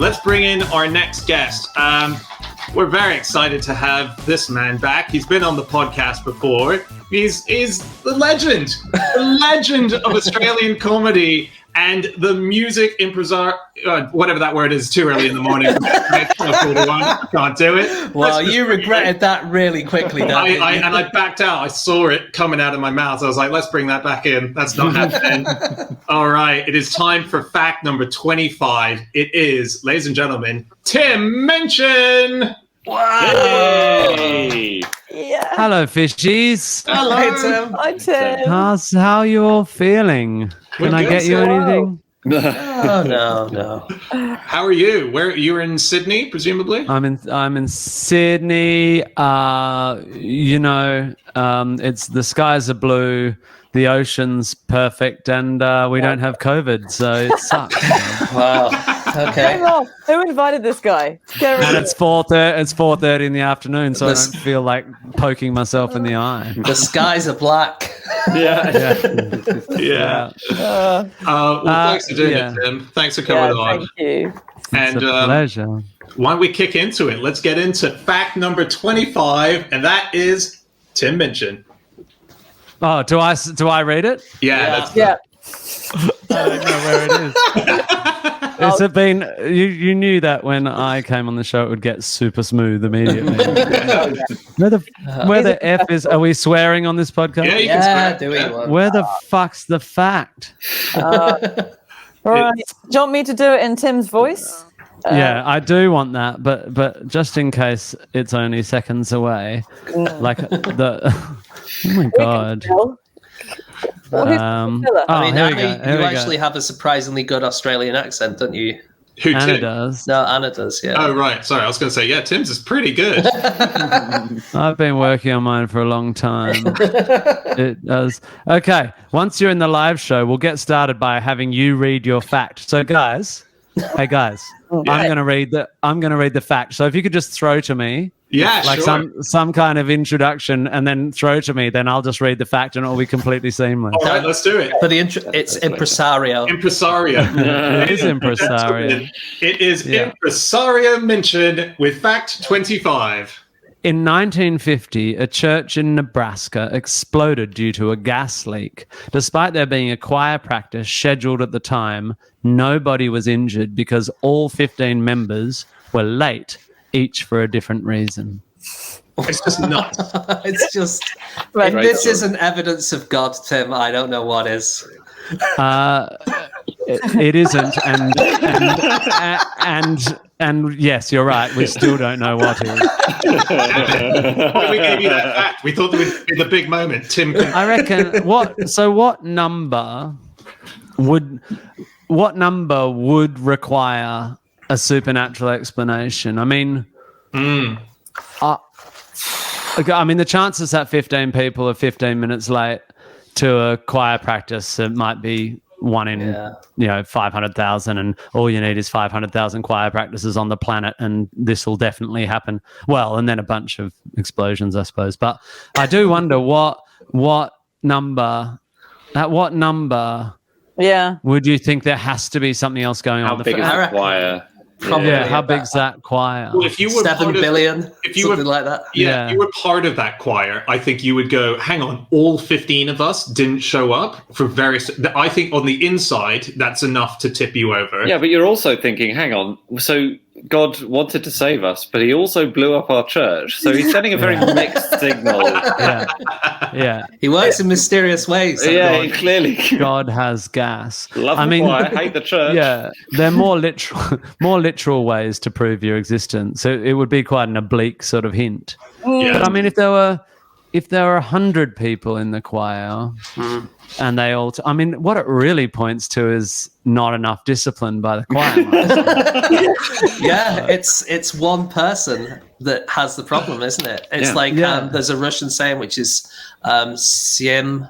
let's bring in our next guest. We're very excited to have this man back. He's been on the podcast before. He's the legend of Australian comedy and the music impresari, whatever that word is, too early in the morning. Can't do it. Well, you regretted that really quickly, Dan. And I backed out. I saw it coming out of my mouth. I was like, let's bring that back in. That's not happening. All right. It is time for fact number 25. It is, ladies and gentlemen, Tim Minchin. Wow. Hey. Yeah. Hello, fishies. Hello. Hey, Tim. Hi, Tim. How you all feeling? Can I get you anything? Oh, no. How are you? Where you were in Sydney, presumably? I'm in Sydney. It's the skies are blue, the ocean's perfect, and we don't have COVID, so it sucks. Wow. Okay. Who invited this guy? And it's 4:30 in the afternoon, so I don't feel like poking myself in the eye. The skies are black. Yeah. Thanks for doing it, Tim. Thanks for coming on. Thank you. And It's a pleasure. why don't we kick into it? Let's get into fact number 25, and that is Tim Minchin. Oh, do I read it? Yeah. Yeah. I don't know where it is. Has it been? You knew that when I came on the show, it would get super smooth immediately. Where the F is? Are we swearing on this podcast? Yeah, you can swear. Do we want? Where the fuck's the fact? All right. Do you want me to do it in Tim's voice? Yeah, I do want that, but just in case it's only seconds away, like the. Oh my god. I mean, here we Annie, go. Here you we actually go. have a surprisingly good Australian accent, don't you? Who, Anna Tim? does. No, Anna does, yeah. Oh, right. Sorry, I was going to say, yeah, Tim's is pretty good. I've been working on mine for a long time. It does. Okay, once you're in the live show, we'll get started by having you read your fact. So, guys, I'm going to read the fact. So, if you could just throw to me. Yeah, like sure. some kind of introduction and then throw to me, then I'll just read the fact and it'll be completely seamless. All right, let's do it. For the it's impresario. Impresario. It is impresario. It is Impresario Minchin with fact 25. In 1950, a church in Nebraska exploded due to a gas leak. Despite there being a choir practice scheduled at the time, nobody was injured because all 15 members were late, each for a different reason. It's just nuts. It's just... If this isn't evidence of God, Tim, I don't know what is. It isn't, and yes, you're right. We still don't know what is. When we gave you that fact, we thought it would be the big moment. Tim, I reckon. What number would require a supernatural explanation? I mean, the chances that 15 people are 15 minutes late to a choir practice, it might be 1 in 500,000, and all you need is 500,000 choir practices on the planet, and this will definitely happen. Well, and then a bunch of explosions, I suppose. But I do wonder what number would you think there has to be something else going on? How big is the choir? Probably how big's that choir? well, if you were 7 billion, something like that. If you were part of that choir, I think you would go, hang on, all 15 of us didn't show up for various... I think on the inside, that's enough to tip you over. Yeah, but you're also thinking, hang on, so God wanted to save us, but he also blew up our church. So he's sending a very mixed signal. Yeah. He works in mysterious ways. Yeah, he clearly... God has gas. Love the choir, hate the church. Yeah, there are more literal ways to prove your existence. So it would be quite an oblique sort of hint. Yeah. But I mean, if there were 100 people in the choir, and they all, what it really points to is not enough discipline by the choir. Yeah, it's one person that has the problem, isn't it? It's there's a Russian saying which is "Семь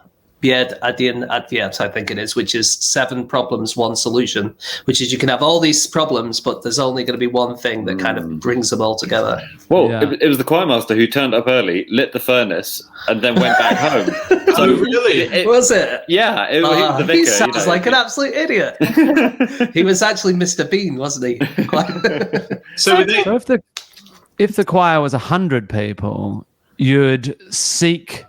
Adviet, I think it is, which is 7 problems, 1 solution, which is you can have all these problems, but there's only going to be one thing that kind of brings them all together. Well, it was the choirmaster who turned up early, lit the furnace, and then went back home. So really? Was it? Yeah, it was the vicar. He sounds like an absolute idiot. He was actually Mr. Bean, wasn't he? So if the choir was 100 people, you'd seek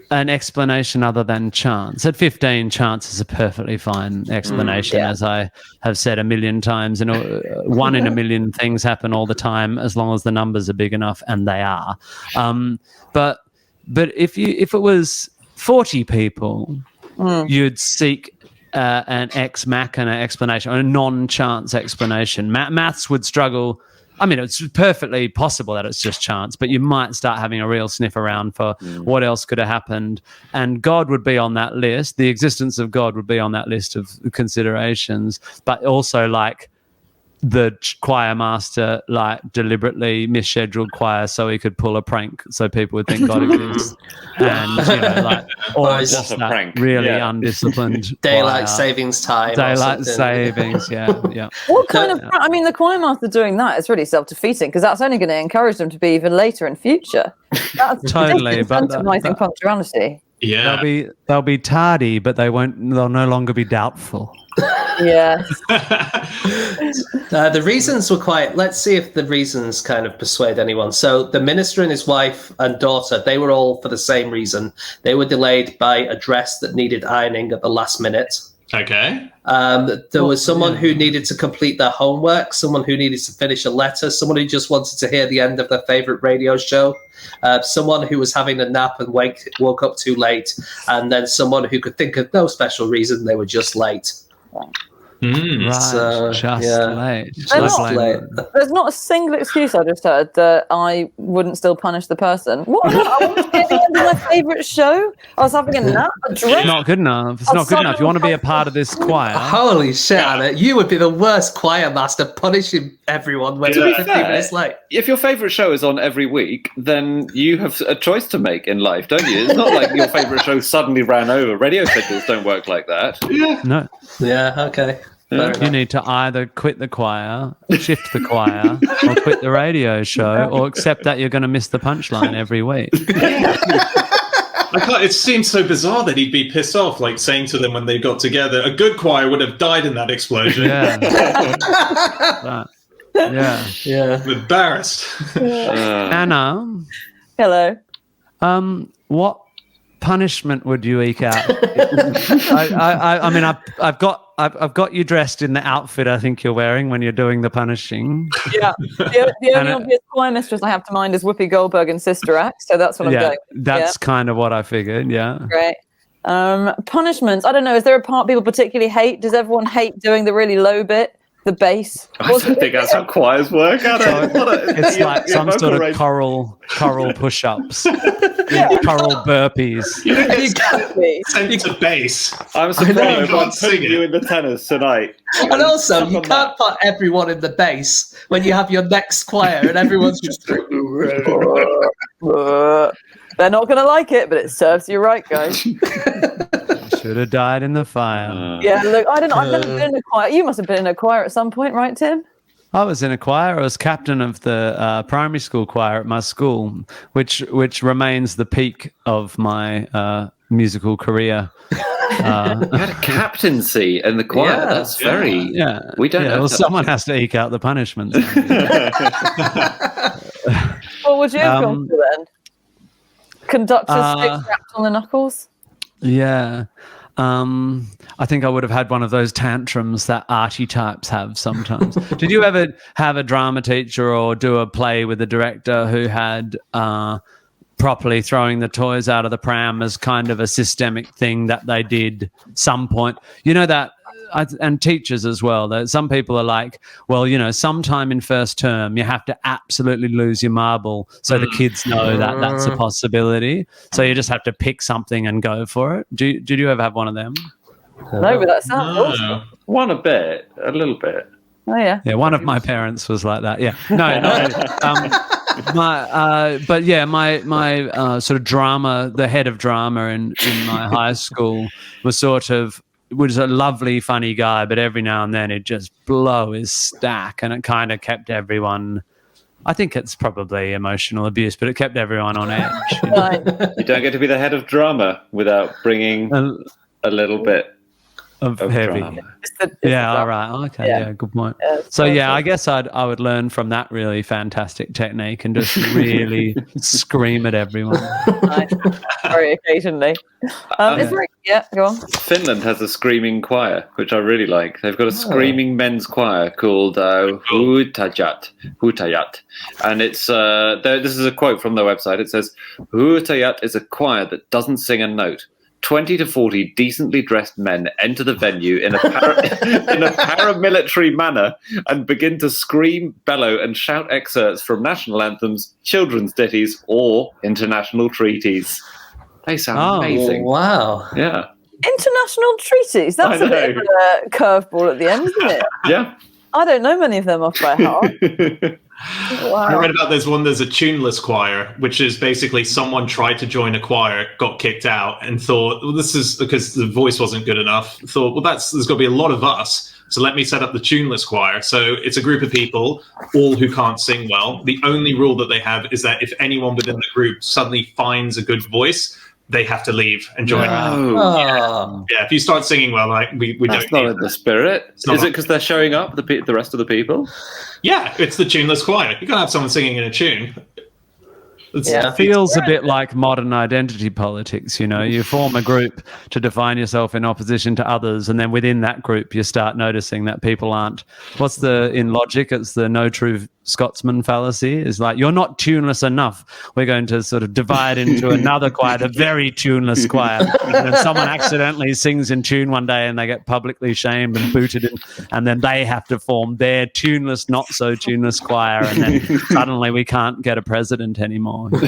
an explanation other than chance. At 15, chance is a perfectly fine explanation, as I have said a million times. And 1 in a million things happen all the time, as long as the numbers are big enough, and they are. But if it was 40 people, you'd seek an ex machina explanation, or a non-chance explanation. Maths would struggle. I mean, it's perfectly possible that it's just chance, but you might start having a real sniff around for what else could have happened. And God would be on that list. The existence of God would be on that list of considerations, but also like the choir master deliberately misscheduled choir so he could pull a prank so people would think God exists. And or just that prank. Really undisciplined daylight choir. savings time. Daylight savings, yeah. What kind of? I mean, the choir master doing that is really self-defeating, because that's only going to encourage them to be even later in future. That's totally, but incentivizing punctuality. Yeah, they'll be tardy, but they'll no longer be doubtful. Yeah. The reasons were let's see if the reasons kind of persuade anyone. So the minister and his wife and daughter, they were all for the same reason. They were delayed by a dress that needed ironing at the last minute. Okay. There was someone who needed to complete their homework, someone who needed to finish a letter, someone who just wanted to hear the end of their favorite radio show, someone who was having a nap and woke up too late, and then someone who could think of no special reason, they were just late. Right, So, late. Just late. There's not a single excuse I just heard that I wouldn't still punish the person. What? I wanted to hear the end of my favourite show. I was having a nap. It's not good enough. It's not good enough. You want to be a part of this choir. Holy shit, Anna. You would be the worst choir master, punishing everyone when they're 15 minutes late. If your favourite show is on every week, then you have a choice to make in life, don't you? It's not like your favourite show suddenly ran over. Radio schedules don't work like that. Yeah. No. Yeah, okay. You need to either quit the choir, shift the choir, or quit the radio show, or accept that you're going to miss the punchline every week. It seems so bizarre that he'd be pissed off, like saying to them when they got together, a good choir would have died in that explosion. Yeah. Yeah. I'm embarrassed. Anna. Hello. What punishment would you eke out? I mean, I've got you dressed in the outfit I think you're wearing when you're doing the punishing. Yeah. The only obvious choir mistress I have to mind is Whoopi Goldberg and Sister Act, so that's what I'm going. That's kind of what I figured. Yeah. Great. Punishments. I don't know. Is there a part people particularly hate? Does everyone hate doing the really low bit? The bass. I don't think that's how choirs work. It's like some sort of choral push-ups, choral burpees. Sent to bass. I'm surprised I'm putting you in the tenors tonight. And also, you can't put everyone in the bass when you have your next choir and everyone's just... They're not going to like it, but it serves you right, guys. Should have died in the fire. Yeah, look, I've never been in a choir. You must have been in a choir at some point, right, Tim? I was in a choir. I was captain of the primary school choir at my school, which remains the peak of my musical career. You had a captaincy in the choir. Yeah. That's very... Yeah. We don't know. Well, someone has to eke out the punishments. What would you have gone for then? Conductor's stick wrapped on the knuckles? Yeah. I think I would have had one of those tantrums that arty types have sometimes. Did you ever have a drama teacher or do a play with a director who had properly throwing the toys out of the pram as kind of a systemic thing that they did some point? You know that, and teachers as well, that some people are like, well, you know, sometime in first term you have to absolutely lose your marble so the kids know that that's a possibility. So you just have to pick something and go for it. Did you ever have one of them? No, but that sounds awesome. One a little bit. Oh, yeah. Yeah, one of my parents was like that. Yeah. No. my sort of drama, the head of drama in my high school was a lovely, funny guy, but every now and then he'd just blow his stack, and it kind of kept everyone. I think it's probably emotional abuse, but it kept everyone on edge. You know? You don't get to be the head of drama without bringing a little bit of heavy. Drama. All right. Okay. Yeah. Good point. So I guess I would learn from that really fantastic technique and just really scream at everyone. Very occasionally. Go on. Finland has a screaming choir, which I really like. They've got a screaming men's choir called Huutajat, and it's this is a quote from their website. It says, "Huutajat is a choir that doesn't sing a note. 20 to 40 decently dressed men enter the venue in a paramilitary manner and begin to scream, bellow, and shout excerpts from national anthems, children's ditties, or international treaties." They sound amazing. Wow. Yeah. International treaties. That's a bit of a curveball at the end, isn't it? Yeah. I don't know many of them off by heart. Wow. I read about there's a tuneless choir, which is basically someone tried to join a choir, got kicked out, and thought, well, this is because the voice wasn't good enough. Thought, well, there's got to be a lot of us, so let me set up the tuneless choir. So it's a group of people, all who can't sing well. The only rule that they have is that if anyone within the group suddenly finds a good voice, they have to leave and join. Yeah, if you start singing well, we That's don't. Not in the spirit. Is it because they're showing up the rest of the people? Yeah, it's the tuneless choir. You can't have someone singing in a tune. It feels a bit like modern identity politics. You know, you form a group to define yourself in opposition to others, and then within that group, you start noticing that people aren't. In logic? It's the no true Scotsman fallacy. Is like, you're not tuneless enough. We're going to sort of divide into another choir, the very tuneless choir. And if someone accidentally sings in tune one day and they get publicly shamed and booted in, and then they have to form their tuneless, not so tuneless choir, and then suddenly we can't get a president anymore. It's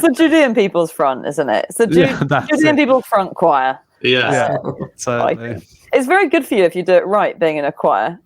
the Judean People's Front, isn't it? It's the Judean People's Front choir. Yeah. So it's very good for you if you do it right, being in a choir.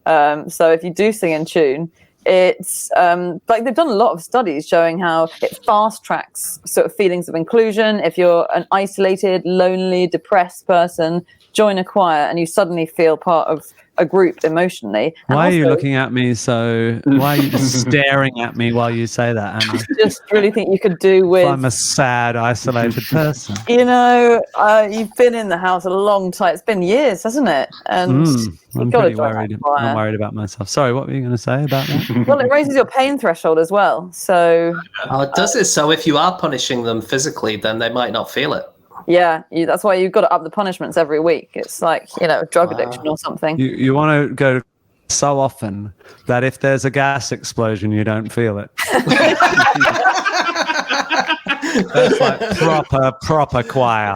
So if you do sing in tune, it's like they've done a lot of studies showing how it fast tracks sort of feelings of inclusion. If you're an isolated, lonely, depressed person, join a choir and you suddenly feel part of a group emotionally. And why are you looking at me so? Why are you staring at me while you say that, Anna? Just really think you could do with. I'm a sad, isolated person. You know, you've been in the house a long time. It's been years, hasn't it? And I'm pretty worried. I'm worried about myself. Sorry, what were you going to say about that? Well, it raises your pain threshold as well. So. Does it? So if you are punishing them physically, then they might not feel it. Yeah, that's why you've got to up the punishments every week. It's like, drug addiction or something. You want to go so often that if there's a gas explosion, you don't feel it. That's like proper choir.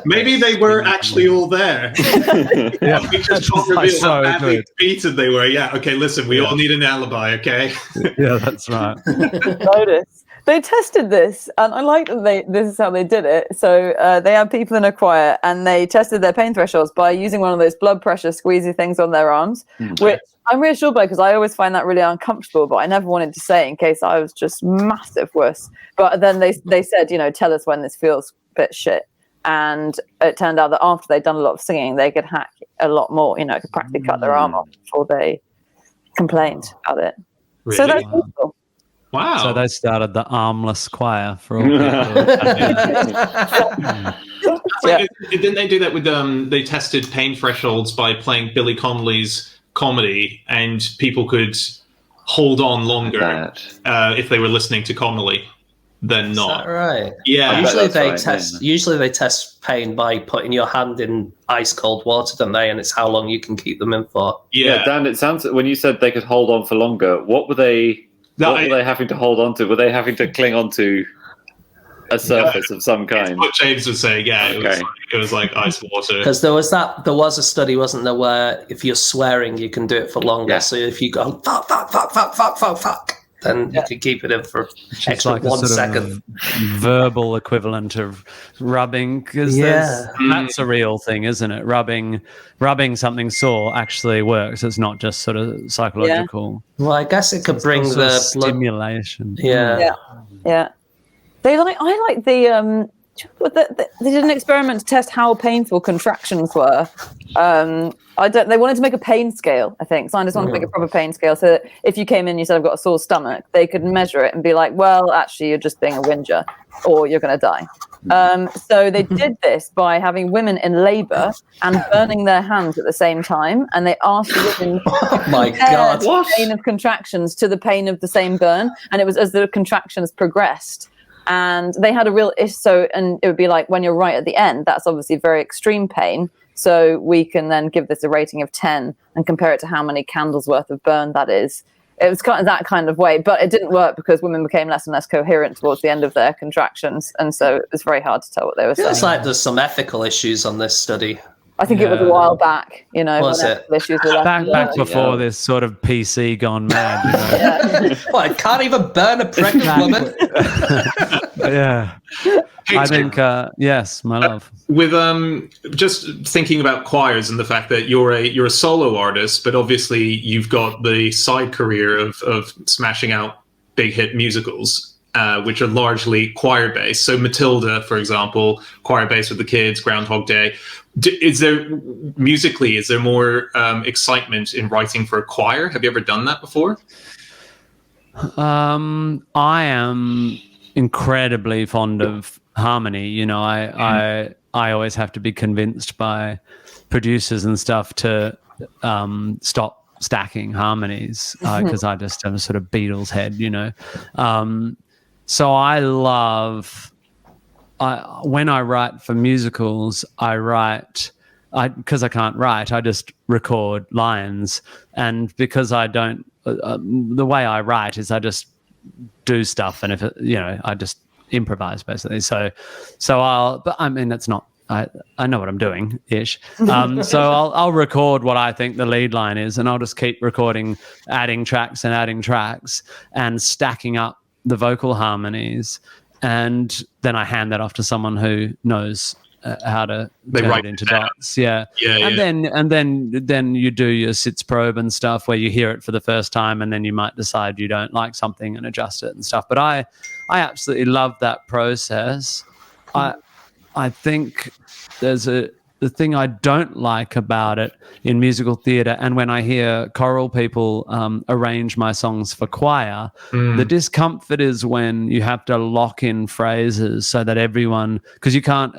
Maybe they were actually all there. Yeah, we just can't reveal how badly beaten they were. Yeah, okay, listen, we all need an alibi, okay? Yeah, that's right. Notice. They tested this, and I like that this is how they did it. So they had people in a choir, and they tested their pain thresholds by using one of those blood pressure squeezy things on their arms, which I'm reassured by because I always find that really uncomfortable, but I never wanted to say in case I was just massive wuss. But then they said, tell us when this feels a bit shit. And it turned out that after they'd done a lot of singing, they could hack a lot more, could practically cut their arm off before they complained about it. Really? So that's useful. Wow. So they started the armless choir for all people. Didn't they do that with they tested pain thresholds by playing Billy Connolly's comedy, and people could hold on longer if they were listening to Connolly than not. Is that right? Yeah. Usually they test pain by putting your hand in ice cold water, don't they? And it's how long you can keep them in for. Yeah, Dan, it sounds when you said they could hold on for longer, what were they having to hold on to? Were they having to cling on to a surface of some kind? That's what James was saying. Yeah, okay. It was like ice water. Because there was a study, wasn't there, where if you're swearing, you can do it for longer. Yeah. So if you go fuck, then you could keep it in for It's extra like 1 a sort second. of verbal equivalent of rubbing, because that's a real thing, isn't it? Rubbing something sore actually works. It's not just sort of psychological. Well, I guess it could bring Sort the of stimulation. Yeah. I like the they did an experiment to test how painful contractions were. They wanted to make a pain scale, I think. Scientists wanted to make a proper pain scale, so that if you came in and you said, I've got a sore stomach, they could measure it and be like, well, actually, you're just being a whinger, or you're going to die. So they did this by having women in labour and burning their hands at the same time, and they asked women Oh my God. the pain of contractions to the pain of the same burn, and it was as the contractions progressed. And they had a real issue, and it would be like, when you're right at the end, that's obviously very extreme pain. So we can then give this a rating of 10 and compare it to how many candles worth of burn that is. It was kind of that kind of way, but it didn't work because women became less and less coherent towards the end of their contractions. And so it was very hard to tell what they were saying. Feels like the's some ethical issues on this study. I think it was a while back, Was when it? issues were Back before this sort of PC gone mad. Well, I can't even burn a pregnant woman. Yeah. I think, yes, my love. With just thinking about choirs and the fact that you're a solo artist, but obviously you've got the side career of smashing out big hit musicals, which are largely choir based. So Matilda, for example, choir based with the kids, Groundhog Day. Is there more excitement in writing for a choir? Have you ever done that before? I am incredibly fond of harmony. I always have to be convinced by producers and stuff to stop stacking harmonies because I just have a sort of Beatles head, so I love when I write for musicals, because I can't write, I just record lines, and because I don't the way I write is I just do stuff, and if I just improvise basically. So but I mean, it's not. I know what I'm doing ish. So I'll record what I think the lead line is, and I'll just keep recording, adding tracks and stacking up the vocal harmonies, and then I hand that off to someone who knows how to turn it into dots. And then you do your sits probe and stuff where you hear it for the first time, and then you might decide you don't like something and adjust it and stuff. But I absolutely love that process. I think the thing I don't like about it in musical theatre, and when I hear choral people arrange my songs for choir, the discomfort is when you have to lock in phrases so that everyone, because you can't,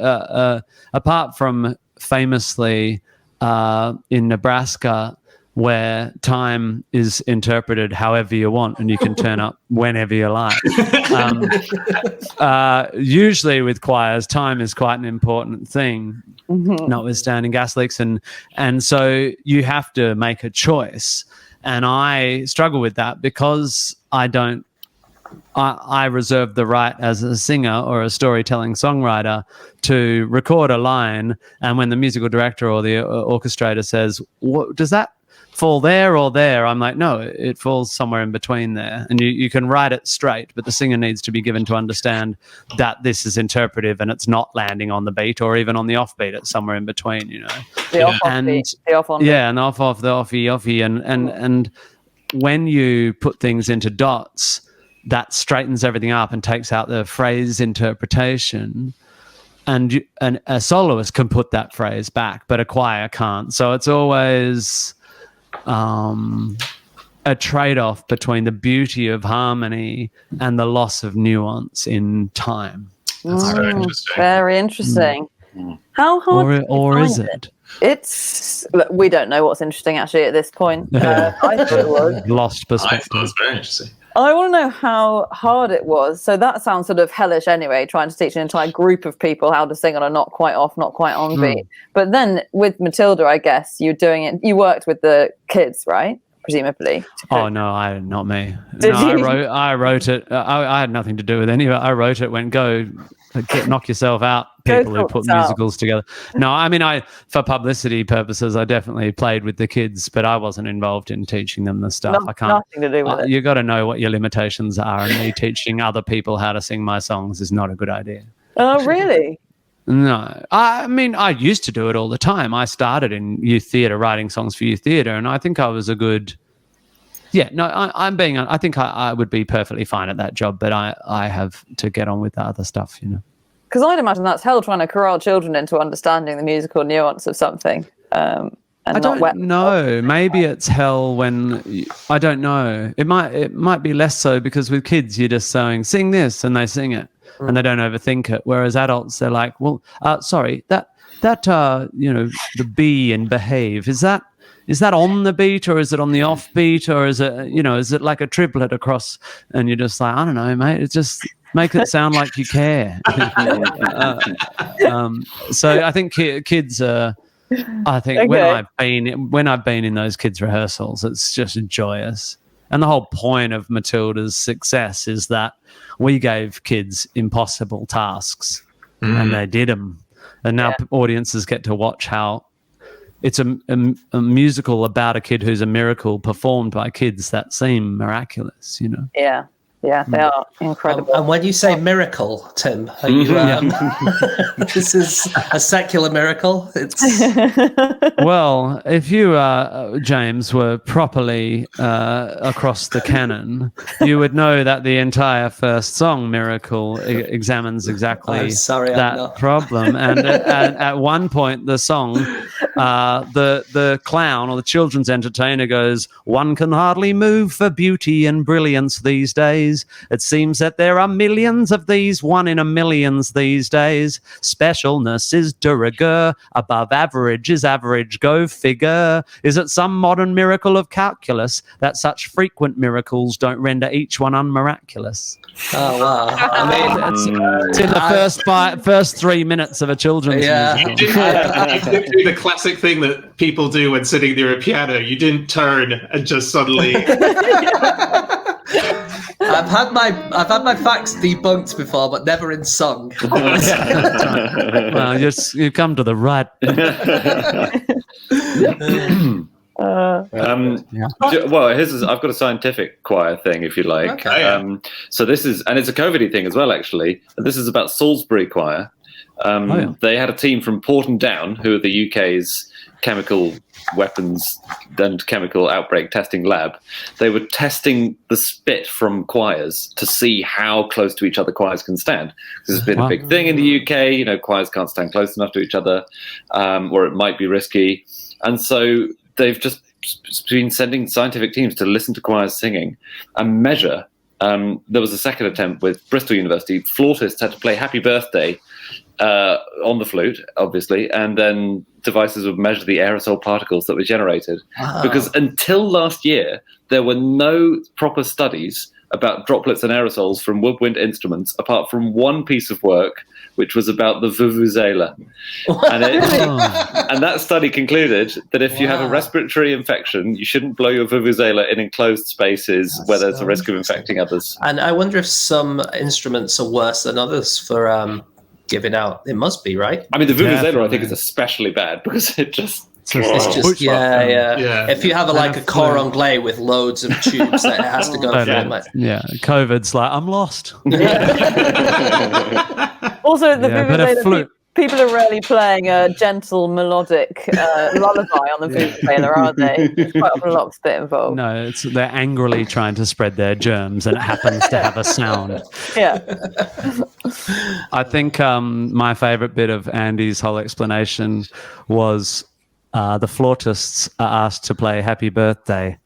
apart from famously in Nebraska, where time is interpreted however you want and you can turn up whenever you like. Usually with choirs, time is quite an important thing, notwithstanding gas leaks. And so you have to make a choice. And I struggle with that because I reserve the right as a singer or a storytelling songwriter to record a line. And when the musical director or the orchestrator says, does that fall there or there? I'm like, no, it falls somewhere in between there. And you can write it straight, but the singer needs to be given to understand that this is interpretive and it's not landing on the beat or even on the offbeat. It's somewhere in between, The off-on beat. And the off, the offy. And when you put things into dots, that straightens everything up and takes out the phrase interpretation. And a soloist can put that phrase back, but a choir can't. So it's always a trade-off between the beauty of harmony and the loss of nuance in time. That's very interesting. Very interesting. How hard or is it? Look, we don't know what's interesting actually at this point. I thought it was. Lost I perspective. thought it was very interesting. I want to know how hard it was. So that sounds sort of hellish anyway, trying to teach an entire group of people how to sing on a not quite off, not quite on beat. But then with Matilda, I guess you're doing it. You worked with the kids, right? presumably. Oh no, not me. Did No, you? I wrote it. I had nothing to do with any of it. I wrote it. Went go, knock yourself out. Go People who sort put this out. musicals together. No, I mean, for publicity purposes, I definitely played with the kids, but I wasn't involved in teaching them the stuff. I can't. Nothing to do with it. You got to know what your limitations are, and me teaching other people how to sing my songs is not a good idea. Oh, really? No, I mean, I used to do it all the time. I started in youth theatre, writing songs for youth theatre, and I think I was a good. Yeah, no, I think I would be perfectly fine at that job, but I have to get on with the other stuff, you know. Because I'd imagine that's hell trying to corral children into understanding the musical nuance of something. I don't know. Maybe it's hell when I don't know. It might be less so because with kids you're just saying sing this and they sing it and they don't overthink it. Whereas adults they're like, well, sorry, that the be and behave is that on the beat or is it on the off beat or is it like a triplet across? And you're just like, I don't know, mate. It's just make it sound like you care. So I think kids are. I think Okay. when I've been in those kids' rehearsals, it's just joyous. And the whole point of Matilda's success is that we gave kids impossible tasks and they did them. And now audiences get to watch how it's a musical about a kid who's a miracle performed by kids that seem miraculous, you know? Yeah. Yeah, they are incredible. And when you say miracle, Tim, are you, this is a secular miracle? It's Well, if you, James, were properly across the canon, you would know that the entire first song, Miracle, examines exactly that problem. And at one point, the song, the clown or the children's entertainer goes, "One can hardly move for beauty and brilliance these days. It seems that there are millions of these, one in a millions these days. Specialness is de rigueur, above average is average, go figure. Is it some modern miracle of calculus that such frequent miracles don't render each one unmiraculous?" oh wow! I mean, It's in the first 3 minutes of a children's musical. You didn't do the classic thing that people do when sitting near a piano. You didn't turn and just suddenly. I've had my facts debunked before, but never in song. Well, you come to the right. Well, I've got a scientific choir thing, if you like. Okay. So this is, and it's a COVID-y thing as well, actually. This is about Salisbury Choir. They had a team from Porton Down, who are the UK's chemical weapons and chemical outbreak testing lab. They were testing the spit from choirs to see how close to each other choirs can stand. This has been a big thing in the UK. Choirs can't stand close enough to each other, or it might be risky. And so they've just been sending scientific teams to listen to choirs singing and measure. There was a second attempt with Bristol University. Flautists had to play Happy Birthday on the flute, obviously, and then devices would measure the aerosol particles that were generated. Because until last year, there were no proper studies about droplets and aerosols from woodwind instruments, apart from one piece of work, which was about the vuvuzela. And that study concluded that if you have a respiratory infection, you shouldn't blow your vuvuzela in enclosed spaces where there's a risk of infecting others. And I wonder if some instruments are worse than others for giving out. It must be, right? I mean, the vuvuzela, I think, is especially bad because it just... It's just, yeah. If you have a core anglais with loads of tubes that it has to go through. COVID's like, I'm lost. Also, the vuvuzela, people are rarely playing a gentle melodic lullaby on the vuvuzela, are they? There's quite often a lot of spit involved. No, they're angrily trying to spread their germs, and it happens to have a sound. Yeah. I think my favourite bit of Andy's whole explanation was the flautists are asked to play Happy Birthday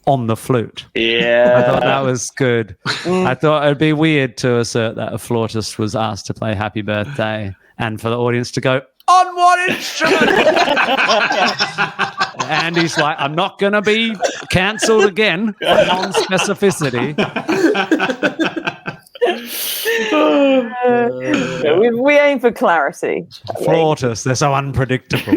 on the flute. Yeah. I thought that was good. I thought it'd be weird to assert that a flautist was asked to play Happy Birthday and for the audience to go, on what instrument? And he's like, I'm not going to be cancelled again for non-specificity. We aim for clarity. Flautus, they're so unpredictable.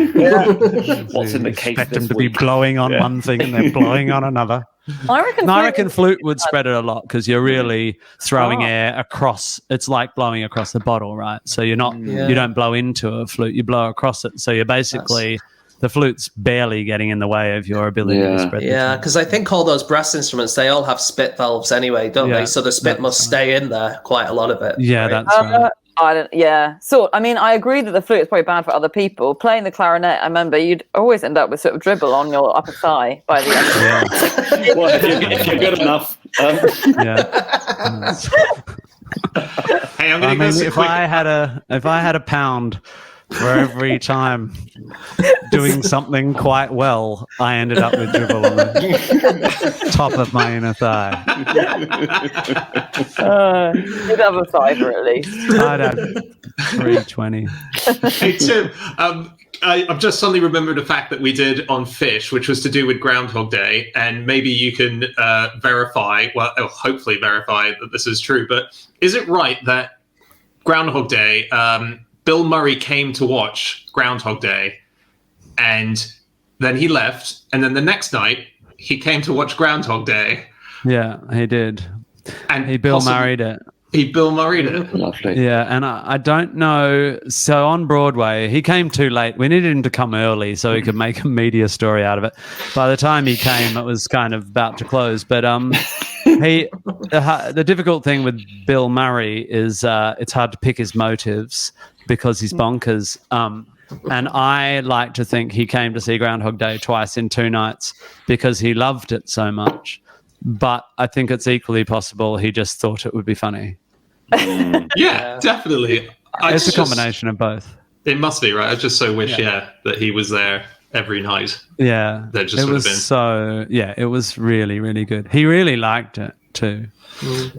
What's in the case expect them this to be week? blowing on one thing and they're blowing on another. I reckon Flute would spread it a lot because you're really throwing air across. It's like blowing across the bottle, right? So you're not, you don't blow into a flute, you blow across it. So you're basically, the flute's barely getting in the way of your ability to spread. Yeah, because I think all those brass instruments, they all have spit valves anyway, don't they? So the spit must stay in there, quite a lot of it. Yeah, right? that's right. I don't. Yeah. So I mean, I agree that the flute is probably bad for other people. Playing the clarinet, I remember you'd always end up with sort of dribble on your upper thigh by the end. Well, if you're good enough. Hey, I'm going to go if I had a pound for every time doing something quite well, I ended up with dribble on the top of my inner thigh. You'd have a fiver at least. I'd have 320. Hey, Tim, I've just suddenly remembered a fact that we did on Fish, which was to do with Groundhog Day, and maybe you can hopefully verify that this is true, but is it right that Groundhog Day, Bill Murray came to watch Groundhog Day, and then he left, and then the next night, he came to watch Groundhog Day. Yeah, he did. And he Bill Murray'd it. He Bill Murray'd it. Lovely. Yeah, and I don't know. So on Broadway, he came too late. We needed him to come early so he could make a media story out of it. By the time he came, it was kind of about to close. But the difficult thing with Bill Murray is it's hard to pick his motives because he's bonkers. And I like to think he came to see Groundhog Day twice in 2 nights because he loved it so much. But I think it's equally possible he just thought it would be funny. Yeah, definitely. It's a combination of both. It must be, right? I just so wish, that he was there every night. Yeah. That just would have been. It was really, really good. He really liked it too.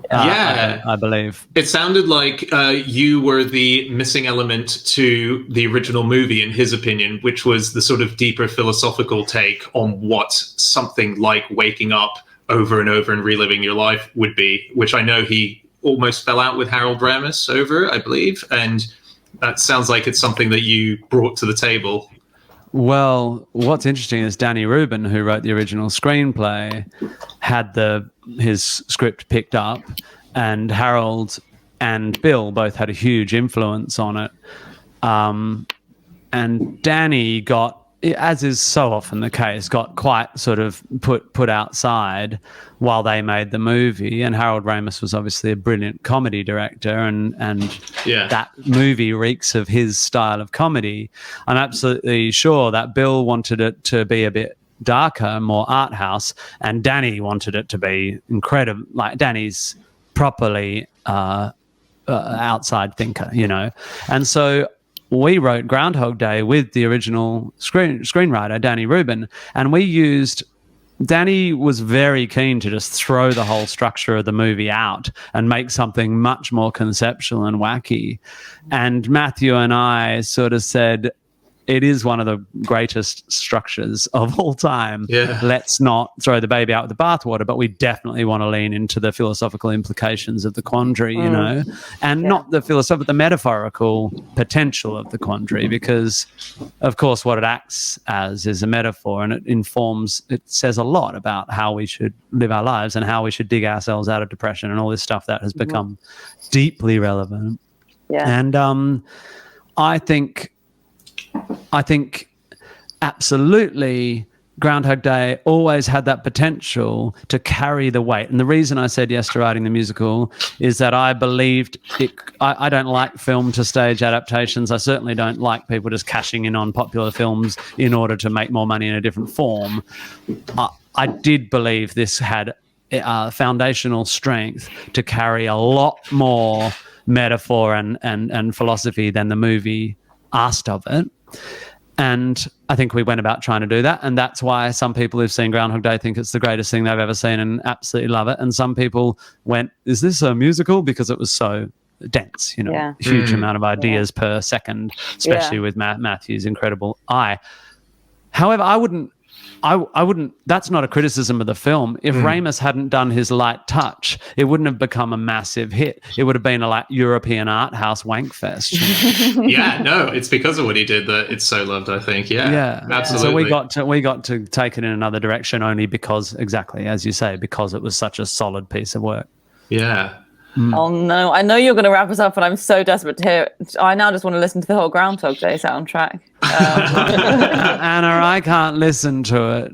I believe. It sounded like you were the missing element to the original movie, in his opinion, which was the sort of deeper philosophical take on what something like waking up over and over and reliving your life would be, which I know he almost fell out with Harold Ramis over, I believe. And that sounds like it's something that you brought to the table. Well, what's interesting is Danny Rubin, who wrote the original screenplay, had his script picked up, and Harold and Bill both had a huge influence on it. And Danny got, as is so often the case, got quite sort of put outside while they made the movie. And Harold Ramis was obviously a brilliant comedy director, and that movie reeks of his style of comedy. I'm absolutely sure that Bill wanted it to be a bit darker, more art house, and Danny wanted it to be incredible. Like, Danny's properly outside thinker, you know. And so we wrote Groundhog Day with the original screenwriter, Danny Rubin, and Danny was very keen to just throw the whole structure of the movie out and make something much more conceptual and wacky. And Matthew and I sort of said, it is one of the greatest structures of all time. Yeah. Let's not throw the baby out with the bathwater, but we definitely want to lean into the philosophical implications of the quandary, you know, and not the philosophical, the metaphorical potential of the quandary, because, of course, what it acts as is a metaphor, and it says a lot about how we should live our lives and how we should dig ourselves out of depression and all this stuff that has become deeply relevant. Yeah. And I think absolutely Groundhog Day always had that potential to carry the weight. And the reason I said yes to writing the musical is that I believed it. I don't like film to stage adaptations. I certainly don't like people just cashing in on popular films in order to make more money in a different form. I did believe this had foundational strength to carry a lot more metaphor and philosophy than the movie asked of it. And I think we went about trying to do that. And that's why some people who've seen Groundhog Day think it's the greatest thing they've ever seen and absolutely love it. And some people went, is this a musical? Because it was so dense, you know, huge amount of ideas per second, especially with Matthew's incredible eye. However, I wouldn't I wouldn't. That's not a criticism of the film. If Ramis hadn't done his light touch, it wouldn't have become a massive hit. It would have been a like European art house wank fest. Yeah, no, it's because of what he did that it's so loved. I think. Yeah, absolutely. So we got to take it in another direction only because, exactly as you say, because it was such a solid piece of work. Yeah. Oh no, I know you're going to wrap us up, but I'm so desperate to hear it. I now just want to listen to the whole Groundhog Day soundtrack. Anna, I can't listen to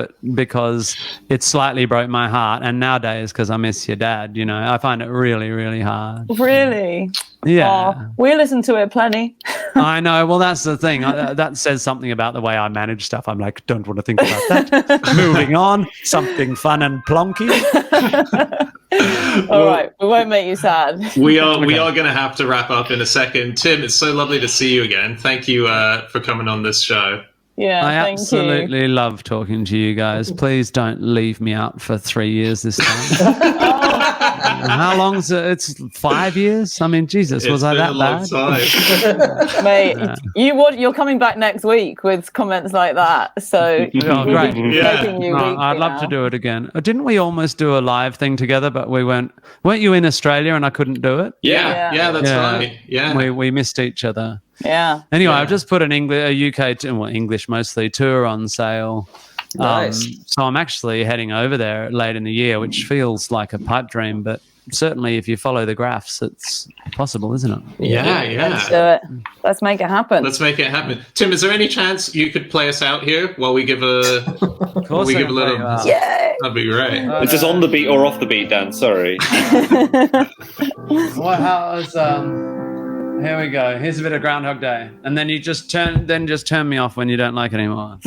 it because it slightly broke my heart. And nowadays, because I miss your dad, I find it really, really hard. Really? Yeah. Oh, we listen to it plenty. I know. Well, that's the thing. That says something about the way I manage stuff. I'm like, don't want to think about that. Moving on. Something fun and plonky. All right. We won't make you sad. We are going to have to wrap up in a second. Tim, it's so lovely to see you again. Thank you for coming on this show. Yeah, I absolutely love talking to you guys. Please don't leave me out for 3 years this time. How long's it? It's 5 years? I mean, Jesus, was I that bad? Mate, you're coming back next week with comments like that. So great. I'd love to do it again. Didn't we almost do a live thing together, but we weren't you in Australia and I couldn't do it? Yeah, that's right. Yeah. We missed each other. Yeah. Anyway, I've just put a UK, English mostly, tour on sale. Nice. So I'm actually heading over there late in the year, which feels like a pipe dream, but certainly if you follow the graphs, it's possible, isn't it? Yeah. Let's do it. Let's make it happen. Tim, is there any chance you could play us out here while we give a little? Yeah. That'd be great. Is this on the beat or off the beat, Dan? Sorry. Here we go. Here's a bit of Groundhog Day, and then you just turn me off when you don't like it anymore.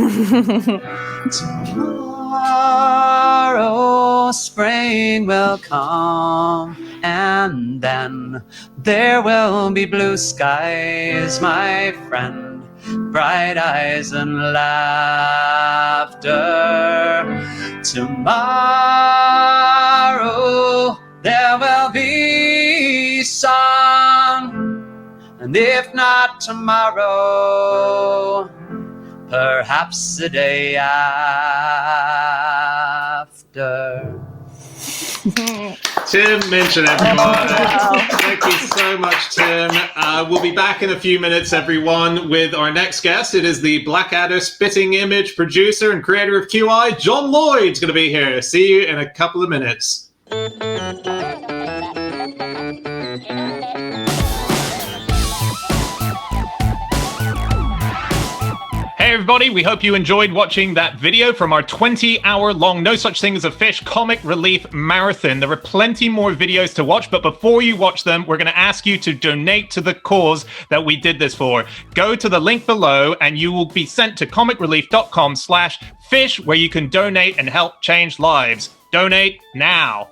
Tomorrow, spring will come, and then there will be blue skies, my friend, bright eyes and laughter. Tomorrow there will be sun. And if not tomorrow, perhaps the day after. Tim Minchin, everyone. Thank you so much, Tim. We'll be back in a few minutes, everyone, with our next guest. It is the Blackadder spitting image producer and creator of QI, John Lloyd's going to be here. See you in a couple of minutes. Hey everybody, we hope you enjoyed watching that video from our 20-hour-long No Such Thing as a Fish comic relief marathon. There are plenty more videos to watch, but before you watch them, we're going to ask you to donate to the cause that we did this for. Go to the link below and you will be sent to comicrelief.com/fish where you can donate and help change lives. Donate now.